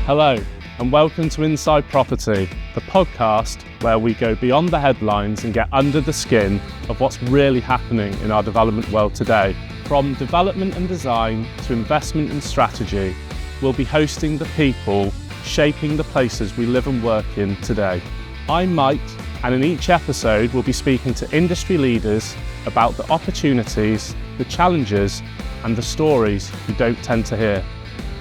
Hello, and welcome to Inside Property, the podcast where we go beyond the headlines and get under the skin of what's really happening in our development world today. From development and design to investment and strategy, we'll be hosting the people shaping the places we live and work in today. I'm Mike, and in each episode we'll be speaking to industry leaders about the opportunities, the challenges, and the stories you don't tend to hear.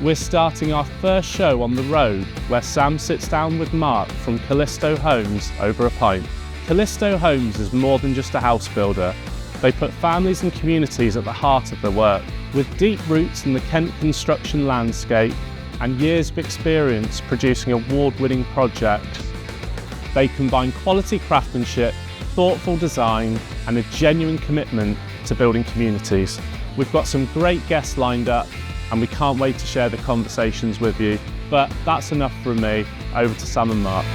We're starting our first show on the road, where Sam sits down with Mark from Callisto Homes over a pint. Callisto Homes is more than just a house builder. They put families and communities at the heart of their work. With deep roots in the Kent construction landscape and years of experience producing award-winning projects, they combine quality craftsmanship, thoughtful design, and a genuine commitment to building communities. We've got some great guests lined up, and we can't wait to share the conversations with you. But that's enough from me. Over to Sam and Mark.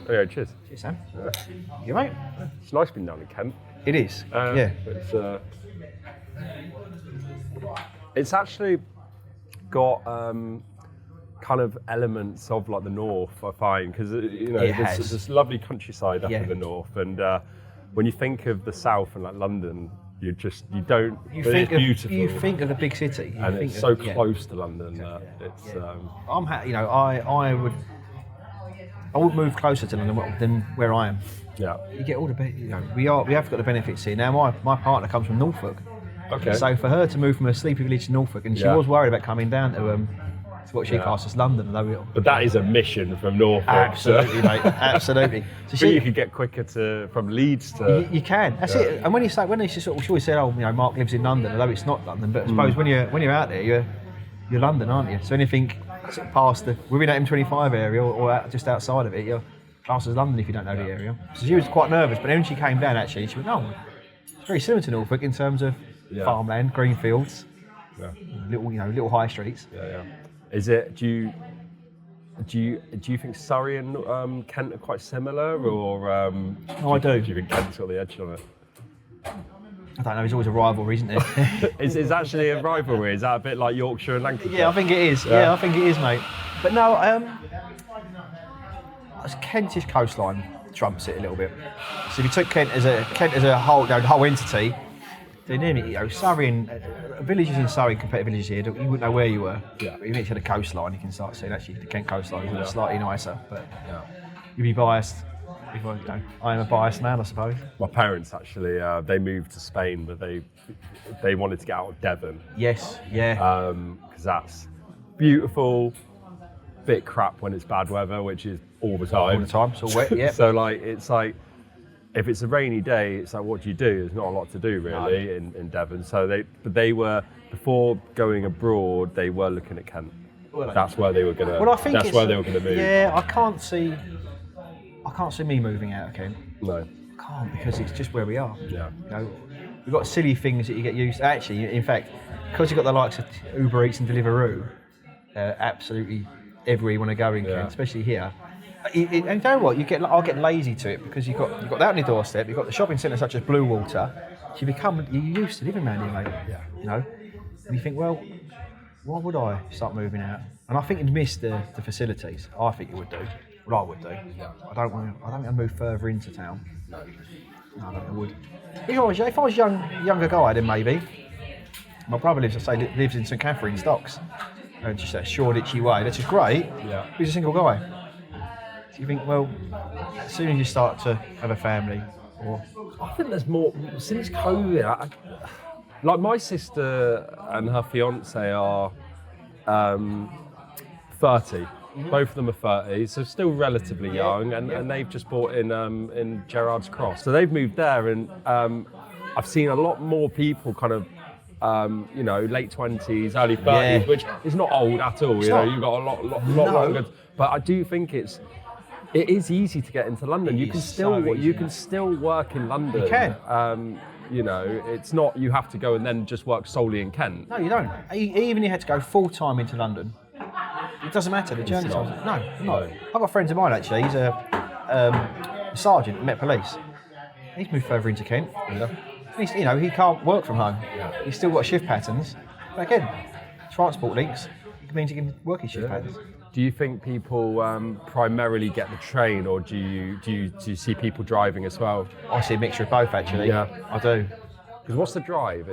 Yeah, cheers. Cheers, Sam. You right? It's nice being down in Kent. It is. Yeah. It's actually got kind of elements of like the north, I find, because there's this lovely countryside up in the north, and when you think of the south and like London, you think of beautiful. You think of the big city, and it's so close to London. I would move closer to London than where I am. Yeah. You get all the we have got the benefits here. Now my partner comes from Norfolk. Okay. So for her to move from a sleepy village to Norfolk, and she was worried about coming down to what she classed as London, but that is a mission from Norfolk. Absolutely, mate. Absolutely. So you could get quicker from Leeds to. You can. That's it. And she always said, Mark lives in London, although it's not London. But I suppose when you're out there, you're London, aren't you? So anything sort of past within that M25 area or just outside of it, you're classed as London if you don't know the area. So she was quite nervous, but then when she came down, actually, she went, it's very similar to Norfolk in terms of farmland, green fields, little high streets. Yeah. Is it? Do you think Surrey and Kent are quite similar, or? No, I do. Do you think Kent's got the edge on it? I don't know. There's always a rivalry, isn't there? Is actually a rivalry? Is that a bit like Yorkshire and Lancashire? Yeah, I think it is. Yeah, I think it is, mate. But no, Kentish coastline trumps it a little bit. So if you took Kent as a whole, the whole entity. Then Surrey and villages in Surrey compared to villages here, you wouldn't know where you were. Yeah. But even if you had a coastline, you can start seeing actually the Kent coastline is slightly nicer. But you'd be biased. I am a biased man, I suppose. My parents actually, they moved to Spain, but they wanted to get out of Devon. Yes, yeah. Because that's beautiful, bit crap when it's bad weather, which is all the time. All the time, it's all wet, yeah. So it's like, if it's a rainy day, it's like, what do you do? There's not a lot to do really in Devon. So they were, before going abroad, they were looking at Kent. That's where they were gonna. Well, I think that's where they were gonna move. Yeah, I can't see me moving out of Kent. No. I can't, because it's just where we are. Yeah. We've got silly things that you get used to. Actually, in fact, because you've got the likes of Uber Eats and Deliveroo, absolutely everywhere you want to go in Kent, especially here. And you know what? I'll get lazy to it, because you've got that on your doorstep. You've got the shopping centres such as Blue Water. So you're used to living around here, mate. Yeah. And you think, well, why would I start moving out? And I think you'd miss the facilities. I think you would do. What I would do. Yeah. I don't want to move further into town. No, I don't think I would. If I was younger guy, then maybe. My brother lives in St Catherine's Docks, and just that Shoreditchy way. That's just great. Yeah. He's a single guy. You think, well, as soon as you start to have a family, I think there's more since COVID. Like my sister and her fiance are 30. Both of them are 30, so still relatively young, and they've just bought in Gerrard's Cross. So they've moved there, and I've seen a lot more people kind of late 20s, early 30s, which is not old at all. You've got a lot longer. But I do think it is easy to get into London. You can still work in London. You can. It's not you have to go and then just work solely in Kent. No, you don't. Even if you had to go full time into London, it doesn't matter. The journey time. No. I've got friends of mine actually. He's a sergeant at Met Police. He's moved further into Kent. Yeah. He can't work from home. Yeah. He's still got shift patterns. But again, transport links. it means you can work his shift patterns. Do you think people primarily get the train, or do you see people driving as well? I see a mixture of both, actually. Yeah. I do. Because what's the drive?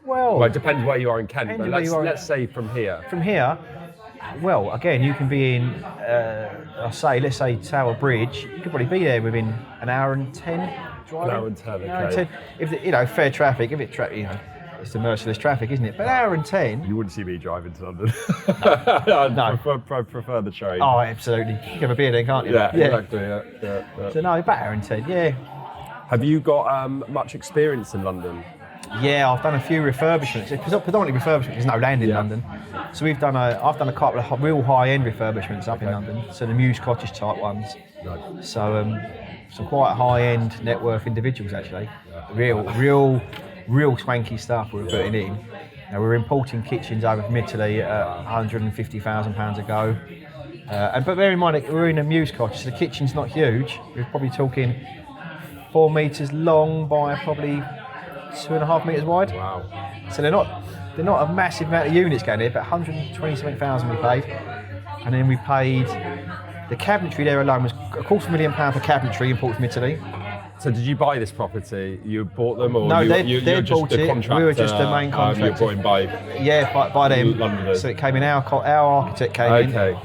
Well, It depends where you are in Kent, but let's say from here. From here, well, again, you can be in, let's say Tower Bridge. You could probably be there within an hour and 10 driving. An hour and 10, okay. An hour and 10. If fair traffic, it's the merciless traffic, isn't it? But an hour and 10. You wouldn't see me driving to London. No. I prefer the train. Oh, absolutely. You can have a beer then, can't you? Yeah, exactly. Yeah. So no, about an hour and 10. Yeah. Have you got much experience in London? Yeah, I've done a few refurbishments. It's predominantly refurbishments. There's no land in London, so I've done a couple of real high-end refurbishments up in London. So the Muse Cottage type ones. Nice. So some quite high-end net worth individuals actually. Real swanky stuff we're putting in. Now, we're importing kitchens over from Italy at £150,000 a go. But bear in mind, we're in a Muse Cottage, so the kitchen's not huge. We're probably talking 4 metres long by probably 2.5 metres wide. Wow. So they're not a massive amount of units going there, but 120,000 we paid. And then we paid, the cabinetry there alone was £250,000 for cabinetry imported from Italy. So did you buy this property? You bought them, or No, they just bought the it. contractor? We were just the main contractor. You were brought in by by them. Londoners. So it came in, our architect came in. Okay.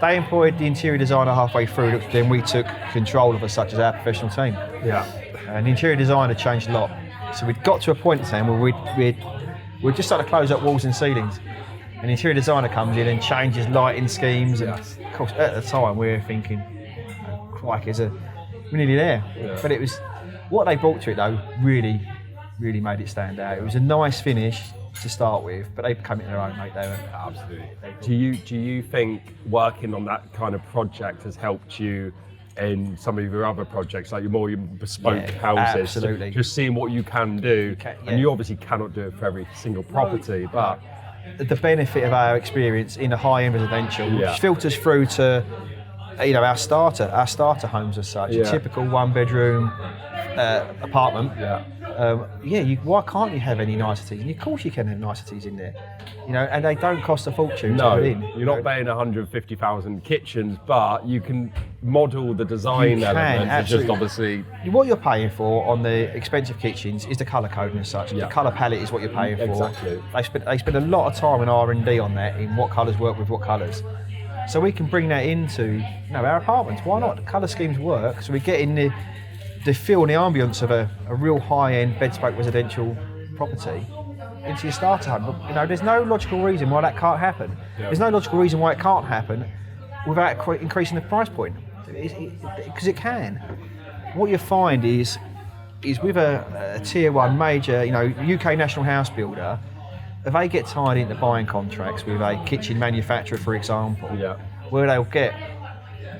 They employed the interior designer halfway through, which then we took control of as such as our professional team. Yeah. And the interior design had changed a lot. So we'd got to a point in time where we'd just started to close up walls and ceilings. And the interior designer comes in and changes lighting schemes. And of course, at the time, we were thinking, crikey, we're nearly there. Yeah. But it was, what they brought to it though, really, really made it stand out. It was a nice finish to start with, but they became it their own, mate. They were absolutely. Do you think working on that kind of project has helped you in some of your other projects, like your bespoke houses? Absolutely. Just seeing what you can do, and you obviously cannot do it for every single property, but the benefit of our experience in a high-end residential, which filters through to our starter homes as such, a typical one-bedroom apartment. Why can't you have any niceties? And of course you can have niceties in there, and they don't cost a fortune to put in. You're not paying 150,000 kitchens, but you can model the design elements. It's just obviously what you're paying for on the expensive kitchens is the colour coding as such. The colour palette is what you're paying for. Exactly. They spend a lot of time in R&D on that, in what colours work with what colours. So we can bring that into our apartments. Why not? The colour schemes work, so we get in the feel and the ambience of a real high-end bespoke residential property into your starter home. But, there's no logical reason why that can't happen. There's no logical reason why it can't happen without increasing the price point, because it can. What you find is with a tier one major, UK national house builder, if they get tied into buying contracts with a kitchen manufacturer, for example, where they'll get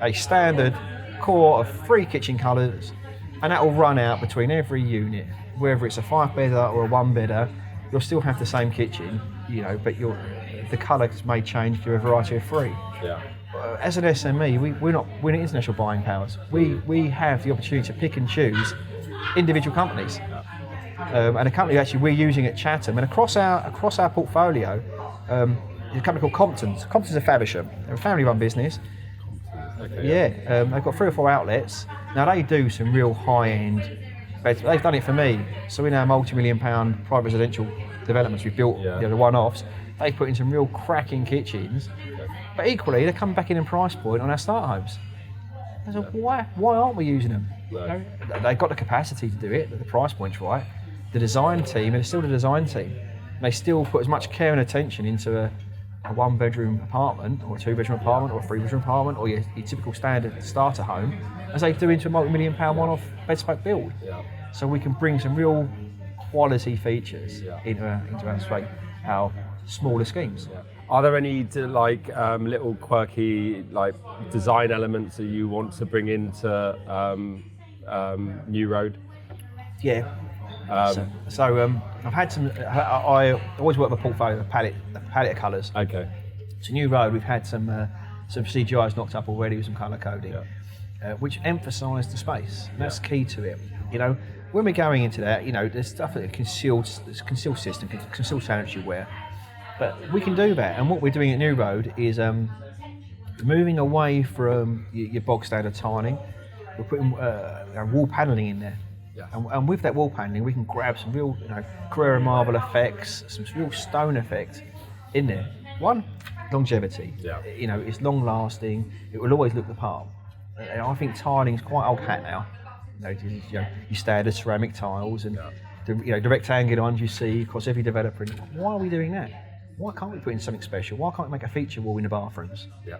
a standard core of 3 kitchen colours, and that will run out between every unit, whether it's a 5-bedder or a 1-bedder, you'll still have the same kitchen, but the colours may change to a variety of 3. As an SME, we're not international buying powers. We have the opportunity to pick and choose individual companies. And a company actually we're using at Chatham, and across our portfolio, is a company called Compton's. Compton's a Faversham. They're a family-run business. Okay, they've got 3 or 4 outlets. Now they do some real high-end beds. They've done it for me. So in our multi-million-pound private residential developments we've built, the one-offs, they put in some real cracking kitchens. But equally, they're coming back in price point on our start homes. I said, why aren't we using them? No. They've got the capacity to do it. The price point's right. The design team, and it's still the design team. They still put as much care and attention into a 1-bedroom apartment, or a 2-bedroom apartment, or a 3-bedroom apartment, or your typical standard starter home, as they do into a multi-million-pound one-off bespoke build. So we can bring some real quality features into our smaller schemes. Are there any little quirky design elements that you want to bring into New Road? I've had some. I always work with a portfolio of palette of colours. Okay. So New Road, we've had some CGIs knocked up already with some colour coding, which emphasise the space. And that's key to it. When we're going into that, there's stuff that concealed system, concealed sanitary ware. But we can do that, and what we're doing at New Road is moving away from your bog standard tiling. We're putting wall panelling in there. Yeah. And with that wall panelling, we can grab some real, Carrera marble effects, some real stone effects in there. One, longevity. Yeah. It's long lasting. It will always look the part. And I think tiling's quite old hat now. Your standard ceramic tiles and the rectangular ones you see across every developer. Why are we doing that? Why can't we put in something special? Why can't we make a feature wall in the bathrooms? Yeah.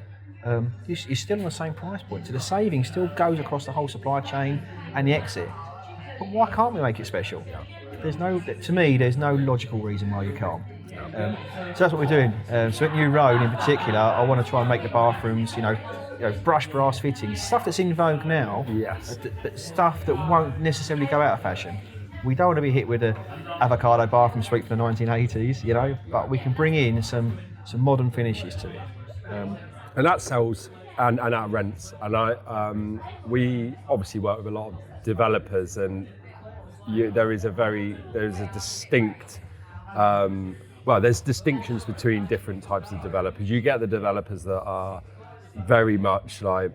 You're still on the same price point, so the saving still goes across the whole supply chain and the exit. But why can't we make it special? To me, there's no logical reason why you can't. So that's what we're doing. So at New Road in particular, I want to try and make the bathrooms, brushed brass fittings, stuff that's in vogue now, Yes. but stuff that won't necessarily go out of fashion. We don't want to be hit with a avocado bathroom suite from the 1980s, but we can bring in some modern finishes to it. And that sells and that rents. And we obviously work with a lot of developers, and there's a distinct. There's distinctions between different types of developers. You get the developers that are very much like,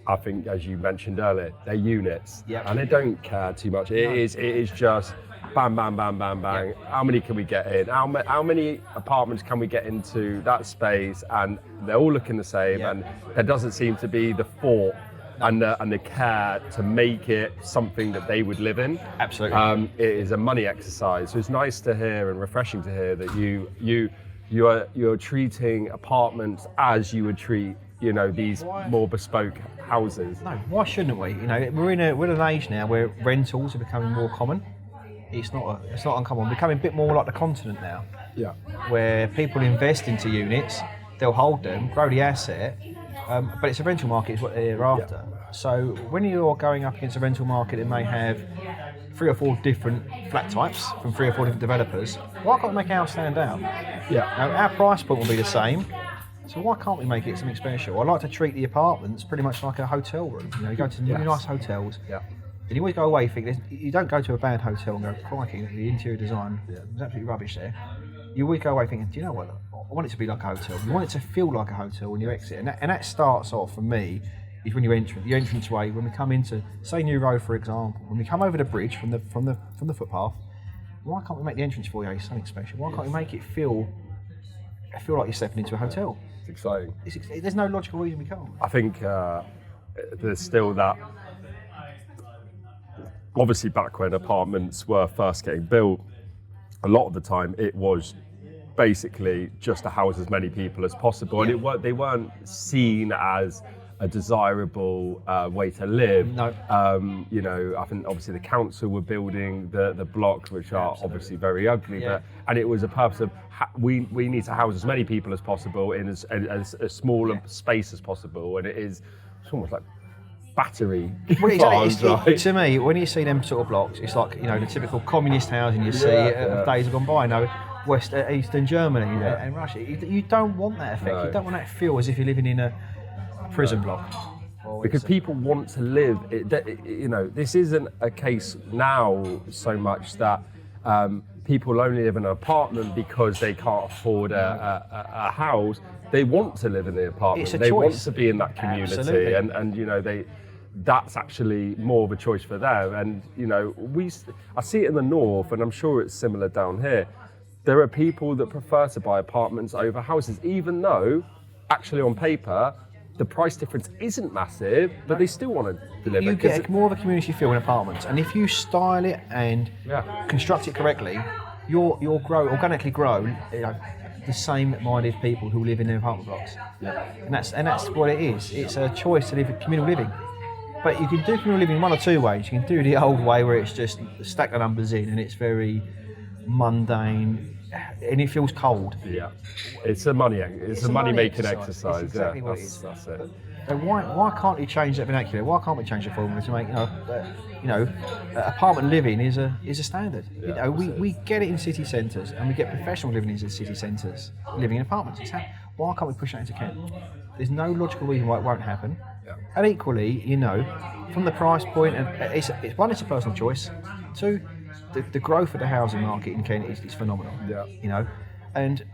I think, as you mentioned earlier, they're units, and they don't care too much. It is just bang, bang, bang, bang, bang. Yep. How many can we get in? How many apartments can we get into that space? And they're all looking the same, and there doesn't seem to be the thought and the care to make it something that they would live in. Absolutely. It is a money exercise. So it's nice to hear and refreshing to hear that you're treating apartments as you would treat these more bespoke houses. No, why shouldn't we? We're in an age now where rentals are becoming more common. It's not uncommon. We're becoming a bit more like the continent now. Yeah. Where people invest into units, they'll hold them, grow the asset, but it's a rental market is what they're after. Yeah. So when you're going up against a rental market that may have 3 or 4 different flat types from 3 or 4 different developers, why can't we make ours stand out? Yeah. Now, our price point will be the same, so why can't we make it something special? I like to treat the apartments pretty much like a hotel room. You go to really nice hotels, and you always go away thinking, you don't go to a bad hotel and go, crikey, the interior design is absolutely rubbish there. You always go away thinking, do you know what, I want it to be like a hotel. You want it to feel like a hotel when you exit, and that starts off for me is when you enter the entranceway. When we come into, say, New Road, for example, when we come over the bridge from the footpath, why can't we make the entrance foyer something special? Why can't we make it feel like you're stepping into a hotel? It's exciting. There's no logical reason we can't. I think there's still that. Obviously, back when apartments were first getting built, a lot of the time it was basically just to house as many people as possible, and they weren't seen as a desirable way to live. No. I think obviously the council were building the blocks, which are obviously very ugly, and it was a purpose of we need to house as many people as possible in as small a space as possible, and it's almost like battery farms, right? To me, when you see them sort of blocks, it's like the typical communist housing you see of days have gone by. Eastern Germany and Russia. You don't want that effect. No. You don't want that feel as if you're living in a prison block. Because people want to live. This isn't a case now so much that people only live in an apartment because they can't afford a house. They want to live in the apartment. It's a they choice. want to be in that community, Absolutely. and that's actually more of a choice for them. And I see it in the north, and I'm sure it's similar down here. There are people that prefer to buy apartments over houses, even though actually on paper the price difference isn't massive, but they still want to deliver. You get more of a community feel in apartments, and if you style it and construct it correctly, you'll organically grow the same-minded people who live in their apartment blocks. Yeah. And that's what it is. It's a choice to live in communal living. But you can do communal living one or two ways. You can do the old way where it's just stack the numbers in and it's very mundane and it feels cold. Yeah, it's a money-making exercise. It's exactly what it is. That's it. So why can't you change that vernacular? Why can't we change the formula to make apartment living is a standard? Yeah, we get it in city centres and we get professional living in city centres, living in apartments. Why can't we push that into Kent? There's no logical reason why it won't happen. Yeah. And equally, from the price point, and it's a personal choice. 2, the growth of the housing market in Kent is phenomenal. Yeah. And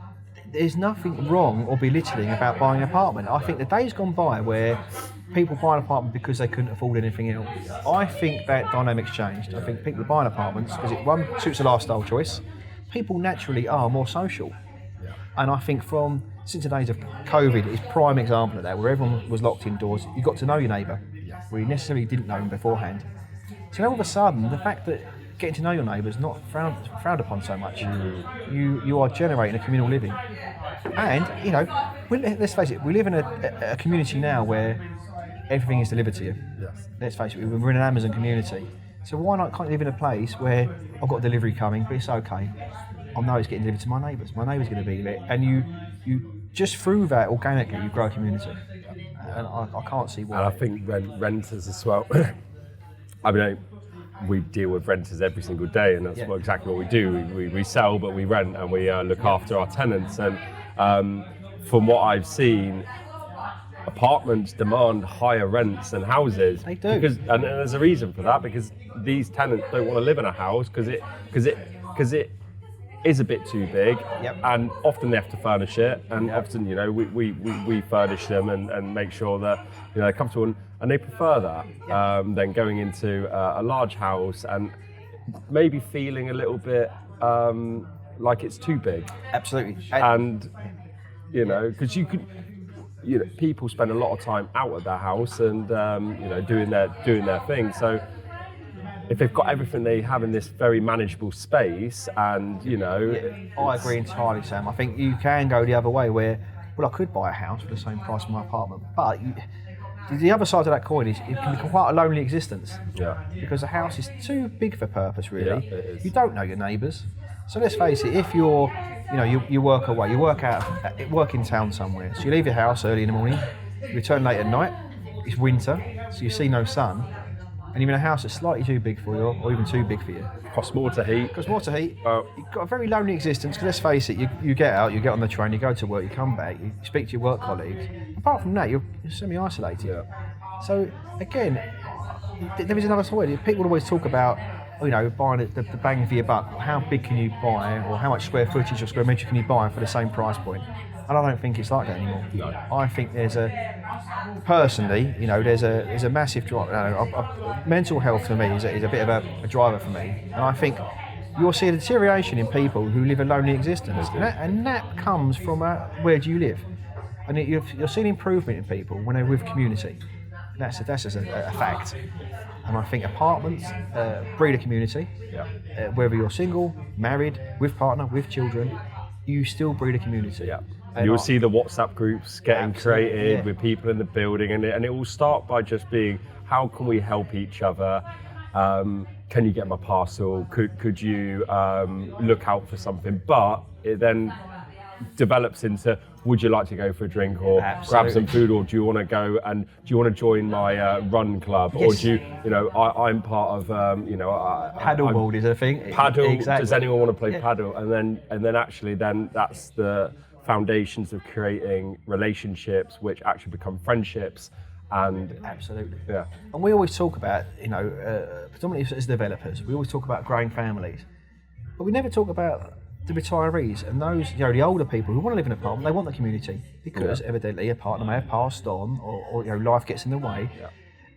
there's nothing wrong or belittling about buying an apartment. I think the day's gone by where people buy an apartment because they couldn't afford anything else. I think that dynamic's changed. I think people are buying apartments because it, one, suits a lifestyle choice. People naturally are more social. And I think since the days of COVID, it's prime example of that, where everyone was locked indoors. You got to know your neighbour, where you necessarily didn't know them beforehand. So all of a sudden, the fact that getting to know your neighbours is not frowned upon so much. You are generating a communal living. And, you know, let's face it, we live in a community now where everything is delivered to you. Yes. Let's face it, we're in an Amazon community. So why not can't live in a place where I've got a delivery coming, but it's okay. I know it's getting delivered to my neighbours. My neighbour's going to be there. And you just through that, organically, you grow a community. And I can't see why. And I think renters as well. I mean, we deal with renters every single day, and that's exactly what we do. We sell, but we rent, and we look after our tenants. And from what I've seen, apartments demand higher rents than houses. They do. And there's a reason for that, because these tenants don't want to live in a house because it is a bit too big, and often they have to furnish it, and often, you know, we furnish them and make sure that, you know, they're comfortable, and they prefer that than going into a large house and maybe feeling a little bit like it's too big. Absolutely. And you know, because people spend a lot of time out at their house and you know, doing their thing. So if they've got everything they have in this very manageable space, and you know, I agree entirely, Sam. I think you can go the other way, where, well, I could buy a house for the same price of my apartment, but the other side of that coin is it can be quite a lonely existence. Yeah. Because the house is too big for purpose, really. Yeah, it is. You don't know your neighbours. So let's face it, if you're, you know, you work away, you work in town somewhere. So you leave your house early in the morning, you return late at night. It's winter, so you see no sun, and you're in a house that's slightly too big for you, or even too big for you. Costs more to heat. You've got a very lonely existence, because let's face it, you get out, you get on the train, you go to work, you come back, you speak to your work colleagues. Apart from that, you're semi-isolated. Yeah. So again, there is another side. People always talk about, you know, buying the bang for your buck. How big can you buy, or how much square footage or square metre can you buy for the same price point? And I don't think it's like that anymore. No. I think personally, you know, there's a massive drive. Mental health for me is a bit of a driver for me, and I think you'll see a deterioration in people who live a lonely existence, and that comes from where do you live, and you're seeing improvement in people when they're with community. That's just a fact, and I think apartments breed a community. Whether you're single, married, with partner, with children, you still breed a community. Yeah. And you'll see the WhatsApp groups getting created with people in the building, and it will start by just being, how can we help each other? Can you get my parcel? Could you look out for something? But it then develops into, would you like to go for a drink, or grab some food, or do you want to go and do you want to join my run club, or do you know, I'm part of you know, paddleboard is a thing. Paddle. Exactly. Does anyone want to play paddle? And then actually that's the foundations of creating relationships, which actually become friendships. And absolutely. Yeah. And we always talk about, you know, predominantly as developers, we always talk about growing families, but we never talk about the retirees and those, you know, the older people who want to live in an apartment. They want the community because evidently a partner may have passed on, or you know, life gets in the way.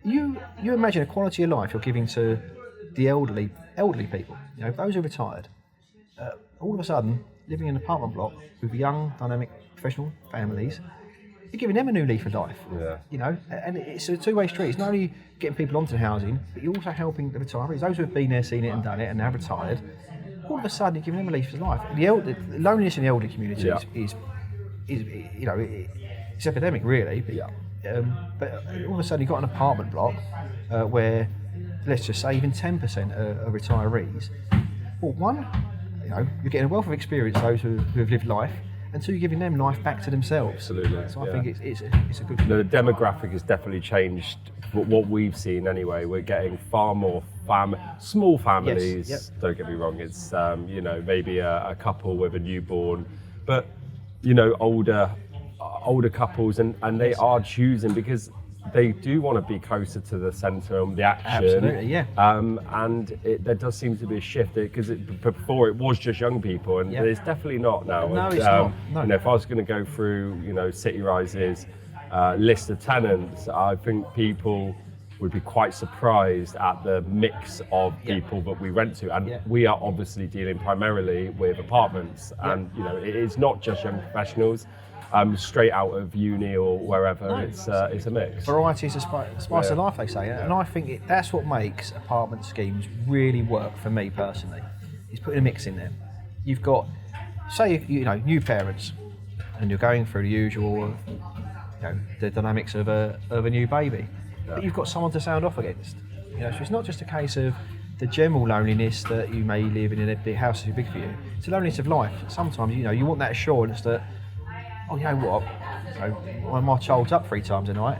You imagine a quality of life you're giving to the elderly people, you know, those who are retired. All of a sudden, living in an apartment block with young, dynamic, professional families, you're giving them a new leaf of life. You know, and it's a two-way street. It's not only getting people onto housing, but you're also helping the retirees, those who have been there, seen it, and done it, and now retired. All of a sudden, you're giving them a leaf of life. The loneliness in the elderly community is you know, it's epidemic, really. But all of a sudden, you've got an apartment block where, let's just say, even 10% are retirees. Well, one, you know, you're getting a wealth of experience, those who have lived life, and two, you're giving them life back to themselves. Absolutely. So I think it's a good thing. The demographic has definitely changed. What we've seen anyway, we're getting far more small families. Yes, Don't get me wrong, it's you know, maybe a couple with a newborn, but you know, older couples, and they are choosing, because they do want to be closer to the centre and the action. Absolutely, yeah. And there does seem to be a shift because before it was just young people, and it's definitely not now. No, and, it's not. No. You know, if I was going to go through, you know, City Rise's list of tenants, I think people would be quite surprised at the mix of people that we rent to, and we are obviously dealing primarily with apartments, and you know, it is not just young professionals. Straight out of uni or wherever, it's a mix. Variety is the spice of life, they say, and I think that's what makes apartment schemes really work for me personally. Is putting a mix in there. You've got, say, you know, new parents, and you're going through the usual, you know, the dynamics of a new baby, but you've got someone to sound off against. You know, so it's not just a case of the general loneliness that you may live in a big house that's too big for you. It's the loneliness of life. Sometimes, you know, you want that assurance that, oh, you know what, so when my child's up 3 times a night,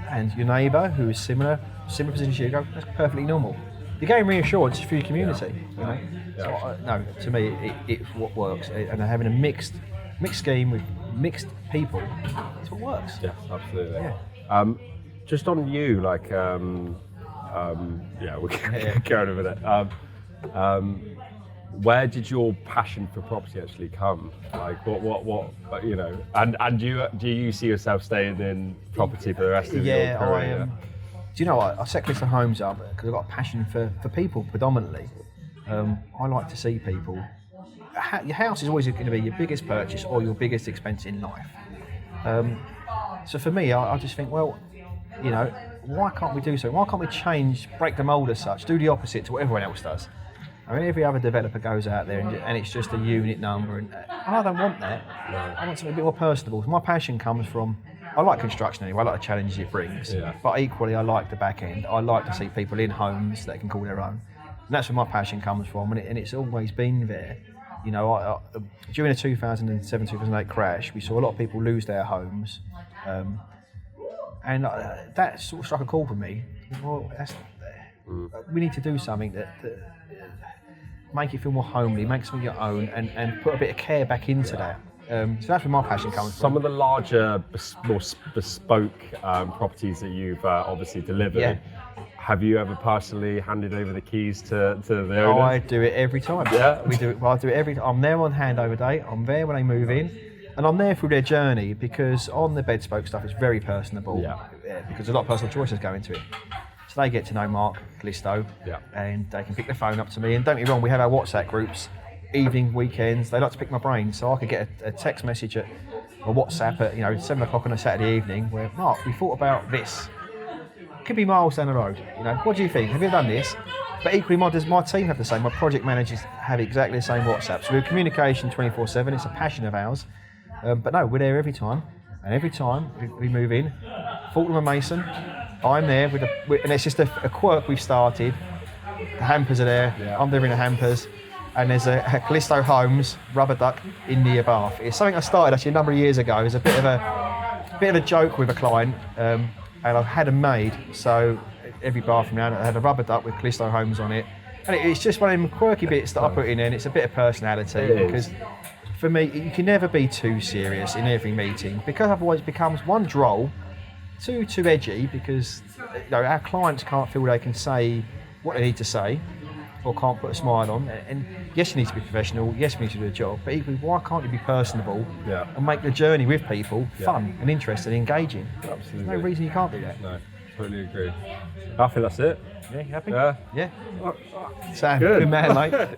and your neighbour who is similar position to you, go, that's perfectly normal. You're getting reassurance for your community. You know? So, no, to me, it's what works, and having a mixed scheme with mixed people, it's what works. Yeah, absolutely. Yeah. Just on you, like, we're going over that. Where did your passion for property actually come? Like, what, you know, and do you see yourself staying in property for the rest of your career? Do you know what? I set Callisto Homes up because I've got a passion for people predominantly. I like to see people. Your house is always going to be your biggest purchase or your biggest expense in life. So for me, I just think, well, you know, why can't we do so? Why can't we break the mould as such, do the opposite to what everyone else does? I mean, every other developer goes out there and it's just a unit number, and I don't want that. I want something a bit more personable. My passion comes from, I like construction anyway, I like the challenges it brings, but equally I like the back end. I like to see people in homes that can call their own. And that's where my passion comes from, and it's always been there. You know, during the 2007-2008 crash, we saw a lot of people lose their homes, and that sort of struck a chord with me. Well, we need to do something that make it feel more homely, make something your own, and put a bit of care back into that. So that's where my passion comes from. Some of the larger, more bespoke properties that you've obviously delivered, have you ever personally handed over the keys to the owners? I do it every time. Yeah, we do it. Well, I do it every time. I'm there on handover day. I'm there when they move in, and I'm there through their journey, because on the bespoke stuff it's very personable. Because a lot of personal choices go into it. So they get to know Mark, Callisto, and they can pick the phone up to me. And don't get me wrong, we have our WhatsApp groups, evening, weekends. They like to pick my brain, so I could get a text message or WhatsApp at 7 o'clock on a Saturday evening, where, Mark, we thought about this. Could be miles down the road. You know, what do you think? Have you done this? But equally, my team have the same. My project managers have exactly the same WhatsApp. So we have communication 24/7. It's a passion of ours. But no, we're there every time, and every time we move in, Fortnum and Mason, I'm there and it's just a quirk we've started. The hampers are there. I'm delivering the hampers, and there's a Callisto Homes rubber duck in the bath. It's something I started actually a number of years ago. It was a bit of a joke with a client. And I've had them made, so every bathroom now had a rubber duck with Callisto Homes on it. And it's just one of them quirky bits that I put in there, and it's a bit of personality, because for me, you can never be too serious in every meeting, because otherwise it becomes one droll, too edgy, because our clients can't feel they can say what they need to say, or can't put a smile on. And yes, you need to be professional, yes, you need to do the job, but equally, why can't you be personable and make the journey with people fun and interesting and engaging? Absolutely. There's no reason you can't do that. No, totally agree. I think that's it. Yeah, you happy? Yeah. Yeah. Sam, good man, mate.